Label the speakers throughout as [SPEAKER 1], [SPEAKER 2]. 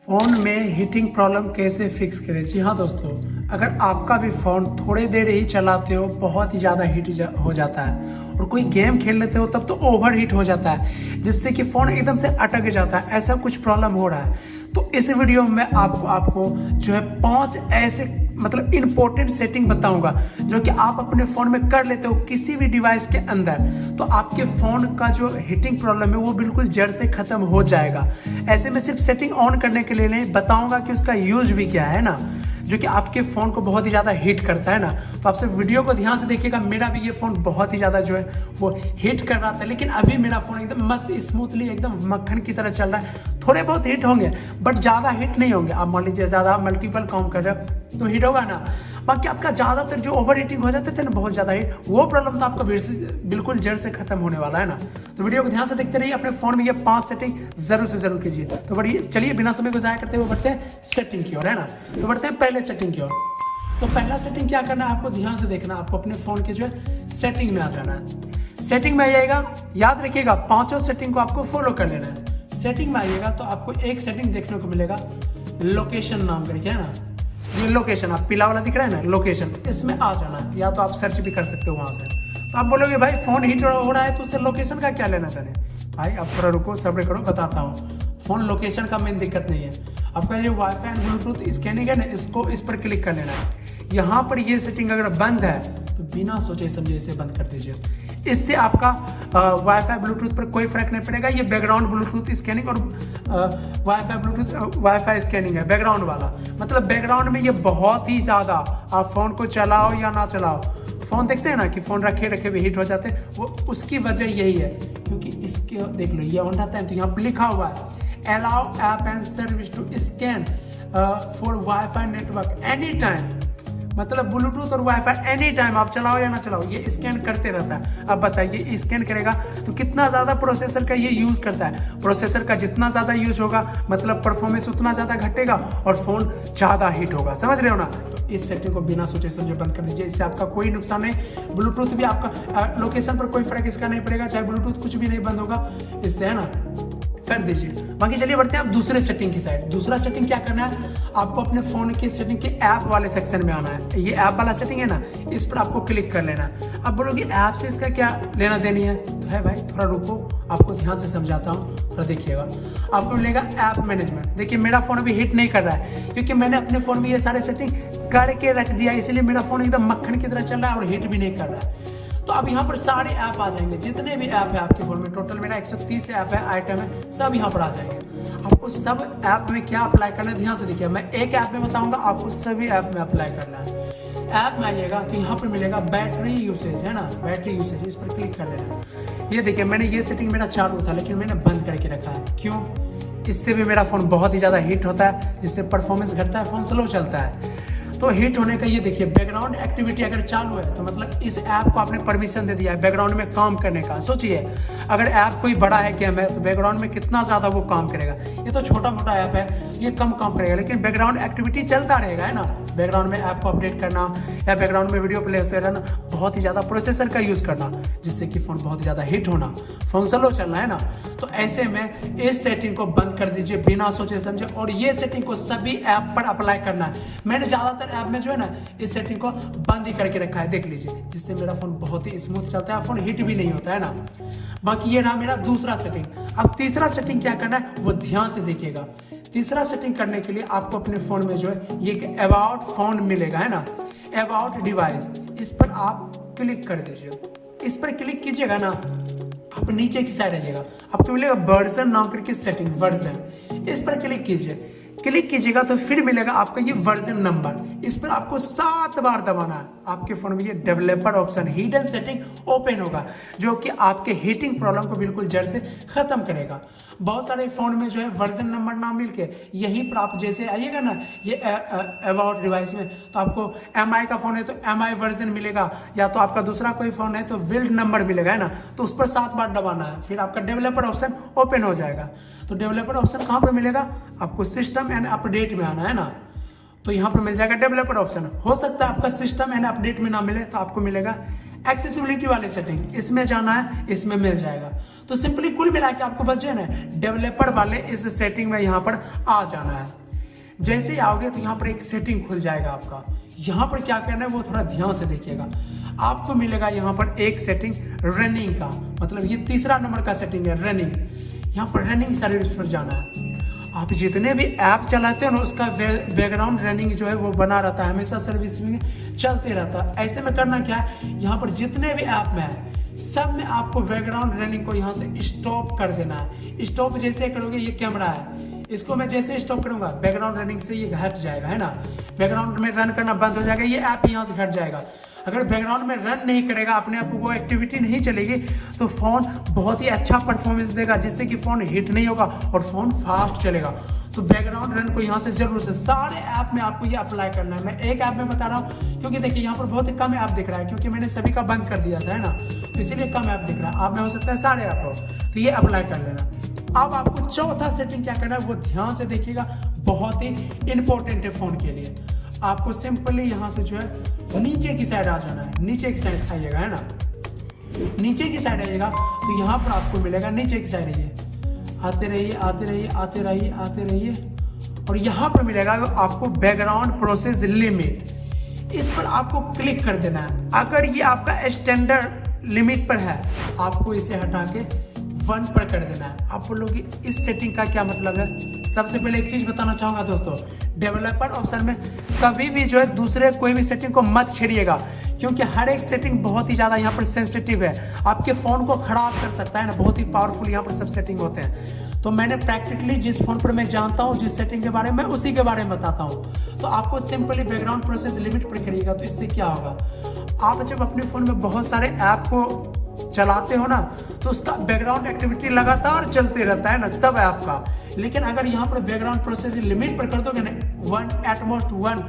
[SPEAKER 1] Phone में heating problem कैसे fix करें। जी हाँ दोस्तों, अगर आपका भी फ़ोन थोड़ी देर ही चलाते हो बहुत ही ज़्यादा हो जाता है और कोई गेम खेल लेते हो तब तो ओवर हीट हो जाता है, जिससे कि फ़ोन एकदम से अटक जाता है। ऐसा कुछ प्रॉब्लम हो रहा है तो इस वीडियो में आपको जो है 5 ऐसे मतलब इम्पोर्टेंट सेटिंग बताऊंगा जो कि आप अपने फ़ोन में कर लेते हो किसी भी डिवाइस के अंदर, तो आपके फ़ोन का जो हीटिंग प्रॉब्लम है वो बिल्कुल जड़ से ख़त्म हो जाएगा। ऐसे में सिर्फ सेटिंग ऑन करने के लिए नहीं बताऊंगा कि उसका यूज भी क्या है ना, जो कि आपके फ़ोन को बहुत ही ज़्यादा हीट करता है ना। तो आप सब वीडियो को ध्यान से देखिएगा। मेरा भी ये फ़ोन बहुत ही ज़्यादा जो है वो हीट कर रहा था, लेकिन अभी मेरा फ़ोन एकदम मस्त स्मूथली एकदम मक्खन की तरह चल रहा है। थोड़े बहुत हीट होंगे बट ज़्यादा हीट नहीं होंगे। आप मान लीजिए ज़्यादा मल्टीपल काम कर रहे हो तो हीट होगा ना। बाकी आपका ज़्यादातर जो ओवर हीटिंग हो जाते थे ना, बहुत ज़्यादा हीट, वो प्रॉब्लम तो आपका बिल्कुल जड़ से खत्म होने वाला है ना। तो वीडियो को ध्यान से देखते रहिए। अपने फ़ोन में ये 5 सेटिंग ज़रूर से ज़रूर कीजिए। तो बढ़िए चलिए बिना समय को ज़ाया करते हुए बढ़ते हैं सेटिंग की ओर, है ना। तो बढ़ते हैं पहले सेटिंग की ओर। तो पहला सेटिंग क्या करना है, आपको ध्यान से देखना। आपको अपने फ़ोन के जो है सेटिंग में आ जाना है। सेटिंग में आइएगा, याद रखिएगा पांचों सेटिंग को आपको फॉलो कर लेना है। सेटिंग में आइएगा तो आपको एक सेटिंग देखने को मिलेगा लोकेशन नाम करके, है ना। ये लोकेशन आप पीला वाला दिख रहा है ना, लोकेशन, इसमें आ जाना है। या तो आप सर्च भी कर सकते हो वहां से। तो आप बोलोगे भाई फोन हीट हो रहा है तो उससे लोकेशन का क्या लेना देना। भाई आप थोड़ा रुको, सब्र करो, बताता हूँ। फोन लोकेशन का मेन दिक्कत नहीं है। आपका जो वाईफाई एंड ब्लूटूथ स्कैनिंग है ना, इस पर क्लिक कर लेना है। यहाँ पर ये सेटिंग अगर बंद है तो बिना सोचे समझे इसे बंद कर दीजिए। इससे आपका वाईफाई ब्लूटूथ पर कोई फर्क नहीं पड़ेगा। ये बैकग्राउंड ब्लूटूथ स्कैनिंग और वाईफाई स्कैनिंग है, बैकग्राउंड वाला। मतलब बैकग्राउंड में ये बहुत ही ज़्यादा, आप फ़ोन को चलाओ या ना चलाओ, फ़ोन देखते हैं ना कि फ़ोन रखे रखे भी हीट हो जाते हैं, वो उसकी वजह यही है। क्योंकि इसके देख लो ये ऑन रहता है तो यहाँ पर लिखा हुआ है allow app and service to scan for wifi network any time. मतलब ब्लूटूथ और वाईफाई एनी टाइम आप चलाओ या ना चलाओ ये स्कैन करते रहता है। अब बताइए स्कैन करेगा तो कितना ज़्यादा प्रोसेसर का ये यूज़ करता है। प्रोसेसर का जितना ज़्यादा यूज होगा मतलब परफॉर्मेंस उतना ज़्यादा घटेगा और फ़ोन ज़्यादा हीट होगा। समझ रहे हो ना। तो इस सेटिंग को बिना सोचे समझे बंद कर दीजिए। इससे आपका कोई नुकसान नहीं। ब्लूटूथ भी आपका लोकेशन पर कोई फर्क इसका नहीं पड़ेगा, चाहे ब्लूटूथ कुछ भी नहीं बंद होगा इससे, है ना। कर दीजिए। बाकी चलिए बढ़ते हैं आप दूसरे सेटिंग की साइड। दूसरा सेटिंग क्या करना है, आपको अपने फोन की सेटिंग के ऐप वाले सेक्शन में आना है। ये ऐप वाला सेटिंग है ना, इस पर आपको क्लिक कर लेना है। अब बोलोगे ऐप से इसका क्या लेना देनी है, तो है भाई थोड़ा रुको, आपको ध्यान से समझाता हूँ, थोड़ा देखिएगा। आपको मिलेगा ऐप मैनेजमेंट। देखिए मेरा फोन अभी हिट नहीं कर रहा है क्योंकि मैंने अपने फोन में ये सारे सेटिंग करके रख दिया, इसलिए मेरा फोन एकदम मक्खन की तरह चल रहा है और हिट भी नहीं कर रहा है। तो अब यहाँ पर सारे ऐप आ जाएंगे, जितने भी ऐप है आपके फोन में, टोटल मेरा 130 ऐप है, आइटम है, सब यहाँ पर आ जाएंगे। आपको सब ऐप में क्या अप्लाई करना है ध्यान से देखिए। मैं एक ऐप में बताऊंगा, आपको सभी ऐप में अप्लाई करना है। ऐप में आइएगा तो यहाँ पर मिलेगा बैटरी यूसेज, है ना, बैटरी यूसेज, इस पर क्लिक कर लेना है। ये देखिए मैंने ये सेटिंग मेरा चालू था लेकिन मैंने बंद करके रखा है। क्यों, इससे भी मेरा फोन बहुत ही ज़्यादा हीट होता है, जिससे परफॉर्मेंस घटता है, फोन स्लो चलता है। तो हीट होने का ये देखिए बैकग्राउंड एक्टिविटी अगर चालू है तो मतलब इस ऐप को आपने परमिशन दे दिया है बैकग्राउंड में काम करने का। सोचिए अगर ऐप कोई बड़ा है गेम है तो बैकग्राउंड में कितना ज़्यादा वो काम करेगा। ये तो छोटा मोटा ऐप है, ये कम काम करेगा, लेकिन बैकग्राउंड एक्टिविटी चलता रहेगा, है ना। बैकग्राउंड में ऐप को अपडेट करना या बैकग्राउंड में वीडियो प्ले होते रहना, बहुत ही ज़्यादा प्रोसेसर का यूज़ करना, जिससे कि फ़ोन बहुत ही ज़्यादा हीट होना, फ़ोन स्लो चलना, है ना। तो ऐसे में इस सेटिंग को बंद कर दीजिए बिना सोचे समझे, और ये सेटिंग को सभी ऐप पर अप्लाई करना है। मैंने ज़्यादातर ऐप में जो है ना इस सेटिंग को बंद ही करके रखा है, देख लीजिए, जिससे मेरा फोन बहुत ही स्मूथ चलता है, फोन हिट भी नहीं होता है ना। बाकी ये रहा मेरा दूसरा सेटिंग। अब तीसरा सेटिंग क्या करना है वो ध्यान से देखिएगा। तीसरा सेटिंग करने के लिए आपको अपने फोन में जो है ये अबाउट फोन मिलेगा, है ना, अबाउट डिवाइस, इस पर आप क्लिक कर दीजिए। इस पर क्लिक कीजिएगा ना, आप नीचे की साइड आइएगा, आपको मिलेगा वर्जन नाम करके सेटिंग, वर्जन, इस पर क्लिक कीजिए। क्लिक कीजिएगा तो फिर मिलेगा आपका ये वर्जन नंबर, इस पर आपको 7 बार दबाना है। आपके फोन में ये developer option hidden setting open होगा, जो कि आपके हीटिंग प्रॉब्लम को बिल्कुल जड़ से खत्म करेगा। बहुत सारे फोन में जो है वर्जन नंबर ना मिलके यहीं पर आप जैसे आइएगा ना ये अबाउट डिवाइस में, तो आपको MI का फोन है तो MI वर्जन मिलेगा, या तो आपका दूसरा कोई फोन है तो बिल्ड नंबर मिलेगा, है ना। तो उस पर 7 बार दबाना है, फिर आपका डेवलपर ऑप्शन ओपन हो जाएगा। तो डेवलपर ऑप्शन कहाँ पर मिलेगा, आपको सिस्टम एंड अपडेट में आना है ना। तो यहाँ पर मिल जाएगा डेवलपर ऑप्शन। हो सकता है आपका सिस्टम एंड अपडेट में ना मिले तो आपको मिलेगा एक्सेसिबिलिटी वाले सेटिंग, इसमें जाना है, इसमें मिल जाएगा। तो सिंपली कुल मिला के आपको बस जो है ना डेवलपर वाले इस सेटिंग में यहाँ पर आ जाना है। जैसे ही आओगे तो यहाँ पर एक सेटिंग खुल जाएगा आपका। यहाँ पर क्या करना है वो थोड़ा ध्यान से देखिएगा। आपको मिलेगा यहाँ पर एक सेटिंग रनिंग का, मतलब ये तीसरा नंबर का सेटिंग है रनिंग। यहाँ पर रनिंग सर्विस पर जाना है। आप जितने भी ऐप चलाते हो ना उसका बैकग्राउंड रनिंग जो है वो बना रहता है, हमेशा सर्विसिंग चलते रहता है। ऐसे में करना क्या है, यहाँ पर जितने भी ऐप में है सब में आपको बैकग्राउंड रनिंग को यहाँ से स्टॉप कर देना है। स्टॉप जैसे करोगे, ये कैमरा है, इसको मैं जैसे स्टॉप करूंगा बैकग्राउंड रनिंग से ये हट जाएगा, है ना, बैकग्राउंड में रन करना बंद हो जाएगा, ये ऐप यहाँ से हट जाएगा। अगर बैकग्राउंड में रन नहीं करेगा, अपने आप वो एक्टिविटी नहीं चलेगी, तो फोन बहुत ही अच्छा परफॉर्मेंस देगा, जिससे कि फोन हिट नहीं होगा और फोन फास्ट चलेगा। तो बैकग्राउंड रन को यहाँ से जरूर से सारे ऐप में आपको ये अप्लाई करना है। मैं एक ऐप में बता रहा हूँ क्योंकि देखिए यहाँ पर बहुत ही कम ऐप दिख रहा है, क्योंकि मैंने सभी का बंद कर दिया था, है ना, तो इसीलिए कम ऐप दिख रहा है। आप में हो सकता है सारे ऐप हो, तो ये अप्लाई कर लेना। अब आपको चौथा सेटिंग क्या करना है वो ध्यान से देखिएगा, बहुत ही इंपॉर्टेंट है फोन के लिए। आपको सिंपली यहाँ से जो है नीचे की साइड आ जाना है, नीचे की साइड आइएगा, है ना, नीचे की साइड आइएगा तो यहाँ पर आपको मिलेगा नीचे की साइड, ये आते रहिए आते रहिए आते रहिए आते रहिए, और यहाँ पर मिलेगा आपको बैकग्राउंड प्रोसेस लिमिट। इस पर आपको क्लिक कर देना है। अगर ये आपका स्टैंडर्ड लिमिट पर है, आपको इसे हटा के 1 पर कर देना है। आप बोलोगे इस सेटिंग का क्या मतलब है। सबसे पहले एक चीज बताना चाहूंगा दोस्तों, डेवलपर ऑप्शन में कभी भी जो है दूसरे कोई भी सेटिंग को मत छेड़िएगा, क्योंकि हर एक सेटिंग बहुत ही ज़्यादा यहाँ पर सेंसिटिव है, आपके फ़ोन को ख़राब कर सकता है ना, बहुत ही पावरफुल यहाँ पर सब सेटिंग होते हैं। तो मैंने प्रैक्टिकली जिस फ़ोन पर मैं जानता हूँ जिस सेटिंग के बारे में, उसी के बारे में बताता हूँ। तो आपको सिंपली बैकग्राउंड प्रोसेस लिमिट पर करिएगा, तो इससे क्या होगा, आप जब अपने फ़ोन में बहुत सारे ऐप को चलाते हो ना, तो उसका बैकग्राउंड एक्टिविटी लगातार चलते रहता है ना सब ऐप का। लेकिन अगर यहाँ पर बैकग्राउंड प्रोसेस लिमिट पर कर दोगे ना, 1 एटमोस्ट 1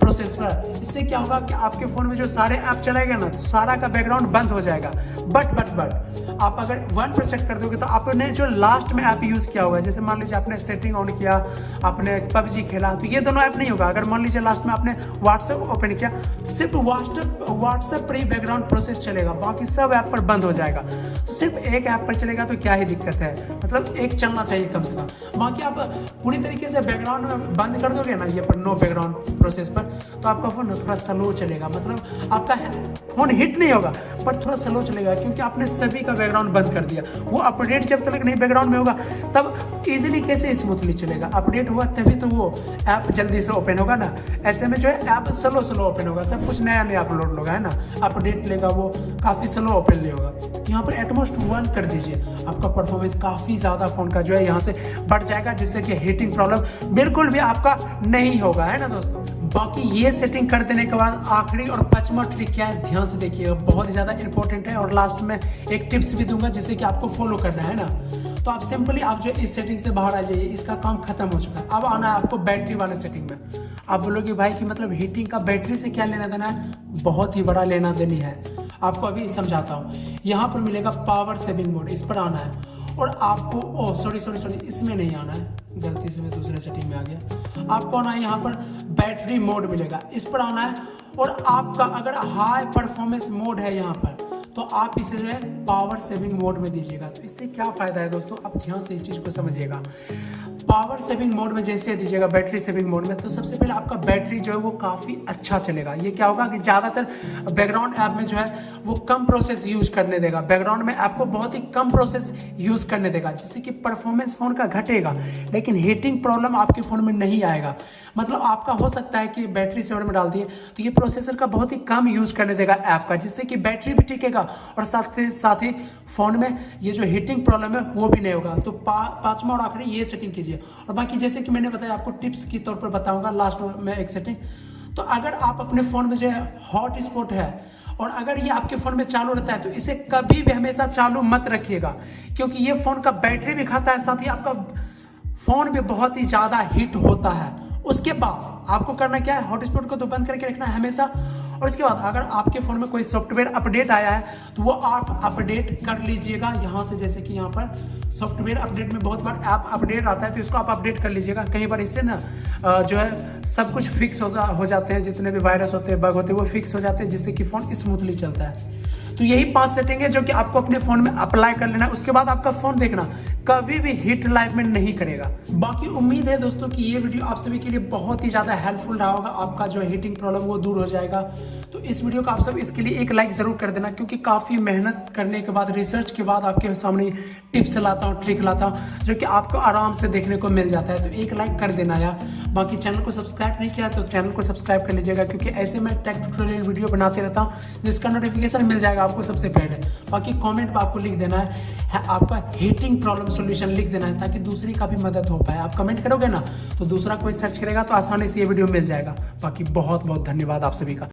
[SPEAKER 1] प्रोसेस पर, इससे क्या होगा कि आपके फ़ोन में जो सारे ऐप चलेंगे ना, तो सारा का बैकग्राउंड बंद हो जाएगा। बट आप अगर 1 पर सेट कर दोगे तो आपने जो लास्ट में ऐप यूज़ किया होगा, जैसे मान लीजिए आपने सेटिंग ऑन किया, आपने PUBG खेला, तो ये दोनों ऐप नहीं होगा। अगर मान लीजिए लास्ट में आपने व्हाट्सएप ओपन किया, तो सिर्फ व्हाट्सएप पर ही बैकग्राउंड प्रोसेस चलेगा, बाकी सब ऐप पर बंद हो जाएगा। तो सिर्फ एक ऐप पर चलेगा तो क्या ही दिक्कत है, मतलब एक चलना चाहिए कम से कम। बाकी आप पूरी तरीके से बैकग्राउंड में बंद कर दोगे ना, ये पर नो बैकग्राउंड प्रोसेस पर, तो आपका फोन थोड़ा स्लो चलेगा, मतलब आपका फोन हिट नहीं होगा पर थोड़ा स्लो चलेगा, क्योंकि आपने सभी का बैकग्राउंड बंद कर दिया। वो अपडेट जब तक नहीं बैकग्राउंड में होगा तब इजीली कैसे स्मूथली चलेगा, अपडेट हुआ तभी तो वो ऐप जल्दी से ओपन होगा ना। ऐसे में जो है ऐप स्लो ओपन होगा, सब कुछ नया नया अपलोड होगा, है ना, अपडेट लेगा वो काफ़ी स्लो ओपन नहीं होगा। यहाँ पर एटमोस्ट 1 कर दीजिए, आपका परफॉर्मेंस काफ़ी ज़्यादा फ़ोन का जो है यहाँ से बढ़ जाएगा, जिससे कि हीटिंग प्रॉब्लम बिल्कुल भी आपका नहीं होगा, है ना दोस्तों। बाकी ये सेटिंग कर देने के बाद आखिरी और 5वां ट्रिक क्या है, ध्यान से देखिएगा, बहुत ही ज़्यादा इंपॉर्टेंट है। और लास्ट में एक टिप्स भी दूंगा जिससे कि आपको फॉलो करना है ना। तो आप सिंपली आप जो इस सेटिंग से बाहर आ जाइए, इसका काम खत्म हो चुका है। अब आना है आपको बैटरी वाले सेटिंग में। आप बोलोगे भाई कि मतलब हीटिंग का बैटरी से क्या लेना देना है, बहुत ही बड़ा लेना देनी है, आपको अभी समझाता हूँ। यहाँ पर मिलेगा पावर सेविंग मोड, इस पर आना है और आपको सॉरी इसमें नहीं आना है, गलती से मैं दूसरे सेटिंग में आ गया। आपको आना है यहाँ पर बैटरी मोड मिलेगा, इस पर आना है। और आपका अगर हाई परफॉर्मेंस मोड है यहाँ पर, तो आप इसे जो है पावर सेविंग मोड में दीजिएगा। तो इससे क्या फ़ायदा है दोस्तों, आप ध्यान से इस चीज़ को समझिएगा। पावर सेविंग मोड में जैसे दीजिएगा बैटरी सेविंग मोड में, तो सबसे पहले आपका बैटरी जो है वो काफ़ी अच्छा चलेगा। ये क्या होगा कि ज़्यादातर बैकग्राउंड ऐप में जो है वो कम प्रोसेस यूज करने देगा, बैकग्राउंड में ऐप को बहुत ही कम प्रोसेस यूज करने देगा, जिससे कि परफॉर्मेंस फ़ोन का घटेगा, लेकिन हीटिंग प्रॉब्लम आपके फ़ोन में नहीं आएगा। मतलब आपका हो सकता है कि बैटरी सेवर में डाल दिए तो ये प्रोसेसर का बहुत ही कम यूज करने देगा ऐप का, जिससे कि बैटरी भी टिकेगा और साथ ही फ़ोन में ये जो हीटिंग प्रॉब्लम है वो भी नहीं होगा। तो 5वां और आखिरी ये सेटिंग कीजिए। और बाकी जैसे कि मैंने बताया, आपको टिप्स के तौर पर बताऊंगा लास्ट में एक सेटिंग। तो अगर आप अपने फ़ोन में जो है हॉट स्पॉट है और अगर ये आपके फ़ोन में चालू रहता है, तो इसे कभी भी हमेशा चालू मत रखिएगा, क्योंकि ये फ़ोन का बैटरी भी खाता है, साथ ही आपका फ़ोन भी बहुत ही ज़्यादा हीट होता है। उसके बाद आपको करना क्या है, हॉटस्पॉट को तो बंद करके रखना है हमेशा। और उसके बाद अगर आपके फ़ोन में कोई सॉफ्टवेयर अपडेट आया है तो वो आप अपडेट कर लीजिएगा यहाँ से। जैसे कि यहाँ पर सॉफ्टवेयर अपडेट में बहुत बार ऐप अपडेट आता है, तो इसको आप अपडेट कर लीजिएगा। कई बार इससे ना जो है सब कुछ फिक्स हो जाते हैं, जितने भी वायरस होते हैं, बग होते हैं, वो फिक्स हो जाते हैं, जिससे कि फ़ोन स्मूथली चलता है। तो यही 5 सेटिंग है जो कि आपको अपने फोन में अप्लाई कर लेना है। उसके बाद आपका फोन देखना कभी भी हीट लाइफ में नहीं करेगा। बाकी उम्मीद है दोस्तों कि ये वीडियो आप सभी के लिए बहुत ही ज्यादा हेल्पफुल रहा होगा, आपका जो हीटिंग प्रॉब्लम वो दूर हो जाएगा। तो इस वीडियो को आप सब इसके लिए एक लाइक जरूर कर देना, क्योंकि काफी मेहनत करने के बाद, रिसर्च के बाद आपके सामने टिप्स लाता हूँ, ट्रिक लाता हूँ जो कि आपको आराम से देखने को मिल जाता है। तो एक लाइक कर देना यार। बाकी चैनल को सब्सक्राइब नहीं किया तो चैनल को सब्सक्राइब कर लीजिएगा, क्योंकि ऐसे मैं टेक ट्यूटोरियल वीडियो बनाते रहता हूँ जिसका नोटिफिकेशन मिल जाएगा आपको सबसे पहले। बाकी कमेंट में आपको लिख देना है आपका हीटिंग प्रॉब्लम सॉल्यूशन लिख देना है, ताकि दूसरी का भी मदद हो पाए। आप कमेंट करोगे ना तो दूसरा कोई सर्च करेगा तो आसानी से ये वीडियो मिल जाएगा। बाकी बहुत बहुत धन्यवाद आप सभी का।